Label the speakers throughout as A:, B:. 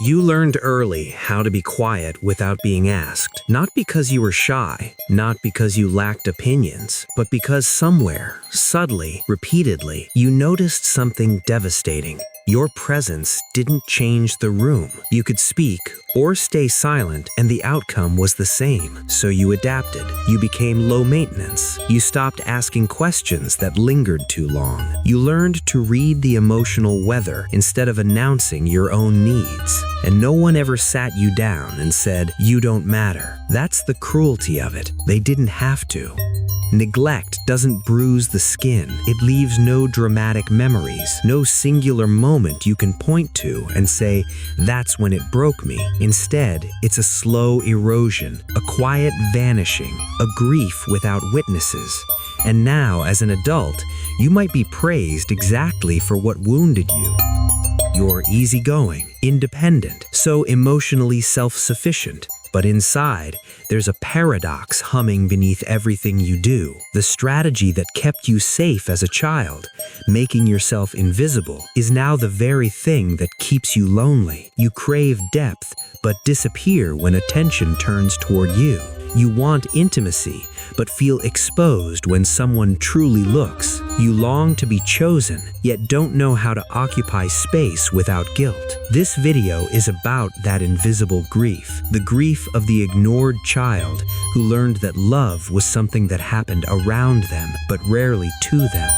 A: You learned early how to be quiet without being asked, not because you were shy, not because you lacked opinions, but because somewhere, subtly, repeatedly, you noticed something devastating. Your presence didn't change the room. You could speak or stay silent, and the outcome was the same. So you adapted. You became low maintenance. You stopped asking questions that lingered too long. You learned to read the emotional weather instead of announcing your own needs. And no one ever sat you down and said, "You don't matter." That's the cruelty of it. They didn't have to. Neglect doesn't bruise the skin. It leaves no dramatic memories, no singular moment you can point to and say, "That's when it broke me." Instead, it's a slow erosion, a quiet vanishing, a grief without witnesses. And now, as an adult, you might be praised exactly for what wounded you. You're easygoing, independent, so emotionally self-sufficient. But inside, there's a paradox humming beneath everything you do. The strategy that kept you safe as a child, making yourself invisible, is now the very thing that keeps you lonely. You crave depth, but disappear when attention turns toward you. You want intimacy, but feel exposed when someone truly looks. You long to be chosen, yet don't know how to occupy space without guilt. This video is about that invisible grief, the grief of the ignored child who learned that love was something that happened around them, but rarely to them.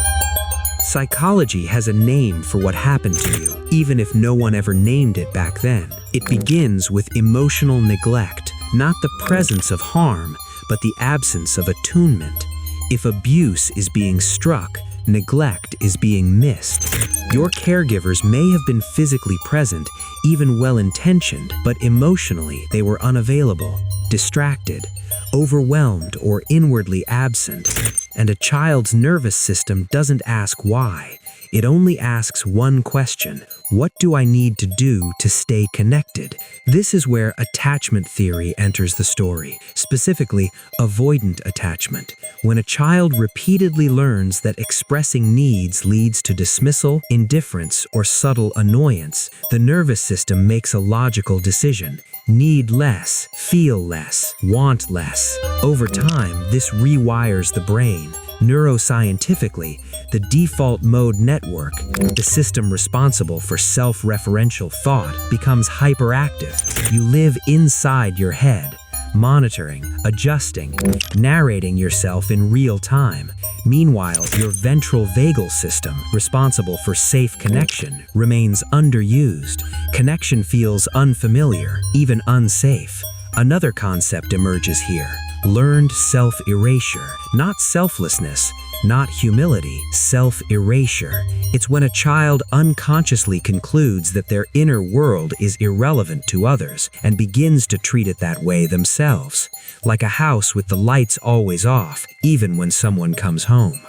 A: Psychology has a name for what happened to you, even if no one ever named it back then. It begins with emotional neglect, not the presence of harm, but the absence of attunement. If abuse is being struck, neglect is being missed. Your caregivers may have been physically present, even well-intentioned, but emotionally they were unavailable, distracted, overwhelmed, or inwardly absent. And a child's nervous system doesn't ask why. It only asks one question: what do I need to do to stay connected? This is where attachment theory enters the story, specifically avoidant attachment. When a child repeatedly learns that expressing needs leads to dismissal, indifference, or subtle annoyance, the nervous system makes a logical decision: need less, feel less, want less. Over time, this rewires the brain. Neuroscientifically, the default mode network, the system responsible for self-referential thought, becomes hyperactive. You live inside your head, monitoring, adjusting, narrating yourself in real time. Meanwhile, your ventral vagal system, responsible for safe connection, remains underused. Connection feels unfamiliar, even unsafe. Another concept emerges here: learned self-erasure. Not selflessness, not humility, self-erasure. It's when a child unconsciously concludes that their inner world is irrelevant to others and begins to treat it that way themselves, like a house with the lights always off, even when someone comes home.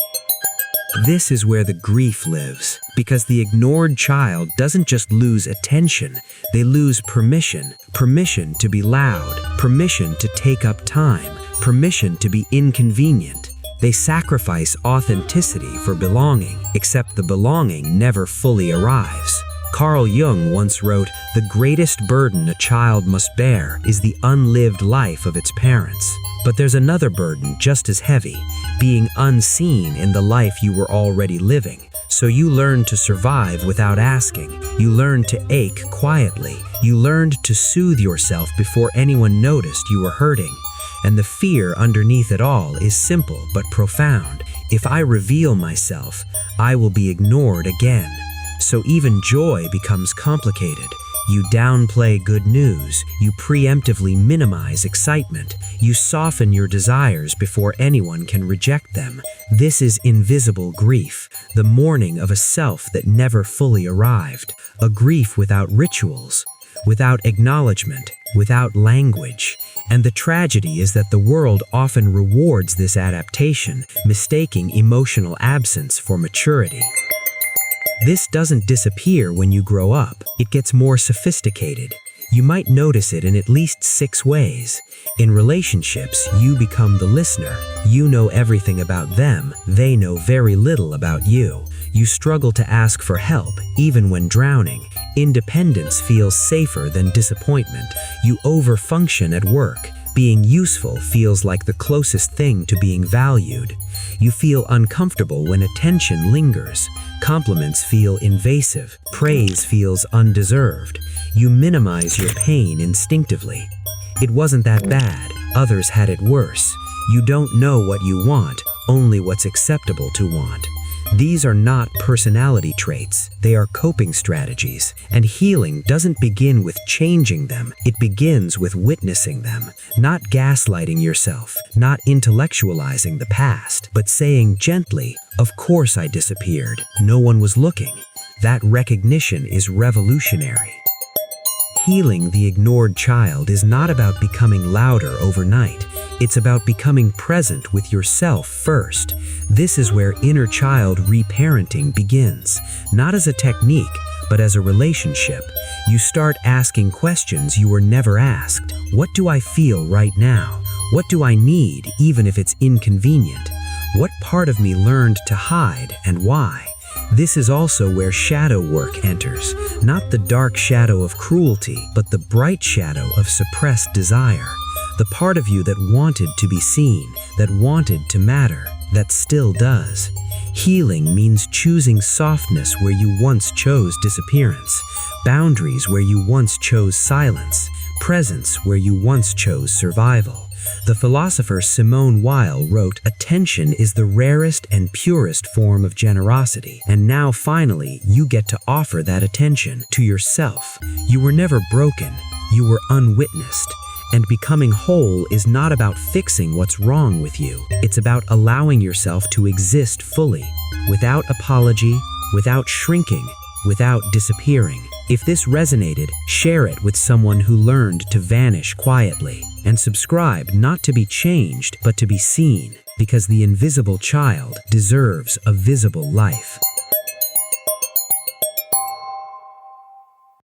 A: This is where the grief lives, because the ignored child doesn't just lose attention, they lose permission. Permission to be loud, permission to take up time, permission to be inconvenient. They sacrifice authenticity for belonging, except the belonging never fully arrives. Carl Jung once wrote, "The greatest burden a child must bear is the unlived life of its parents." But there's another burden just as heavy: being unseen in the life you were already living. So you learned to survive without asking. You learned to ache quietly. You learned to soothe yourself before anyone noticed you were hurting. And the fear underneath it all is simple but profound. If I reveal myself, I will be ignored again. So even joy becomes complicated. You downplay good news. You preemptively minimize excitement. You soften your desires before anyone can reject them. This is invisible grief, the mourning of a self that never fully arrived. A grief without rituals, without acknowledgement, without language. And the tragedy is that the world often rewards this adaptation, mistaking emotional absence for maturity. This doesn't disappear when you grow up. It gets more sophisticated. You might notice it in at least 6 ways. In relationships, you become the listener. You know everything about them. They know very little about you. You struggle to ask for help, even when drowning. Independence feels safer than disappointment. You overfunction at work. Being useful feels like the closest thing to being valued. You feel uncomfortable when attention lingers. Compliments feel invasive. Praise feels undeserved. You minimize your pain instinctively. It wasn't that bad. Others had it worse. You don't know what you want, only what's acceptable to want. These are not personality traits, they are coping strategies, and healing doesn't begin with changing them, it begins with witnessing them, not gaslighting yourself, not intellectualizing the past, but saying gently, "Of course I disappeared, no one was looking." That recognition is revolutionary. Healing the ignored child is not about becoming louder overnight. It's about becoming present with yourself first. This is where inner child reparenting begins, not as a technique, but as a relationship. You start asking questions you were never asked. What do I feel right now? What do I need, even if it's inconvenient? What part of me learned to hide, and why? This is also where shadow work enters, not the dark shadow of cruelty, but the bright shadow of suppressed desire. The part of you that wanted to be seen, that wanted to matter, that still does. Healing means choosing softness where you once chose disappearance, boundaries where you once chose silence, presence where you once chose survival. The philosopher Simone Weil wrote, "Attention is the rarest and purest form of generosity." And now finally, you get to offer that attention to yourself. You were never broken, you were unwitnessed. And becoming whole is not about fixing what's wrong with you. It's about allowing yourself to exist fully, without apology, without shrinking, without disappearing. If this resonated, share it with someone who learned to vanish quietly. And subscribe not to be changed, but to be seen, because the invisible child deserves a visible life.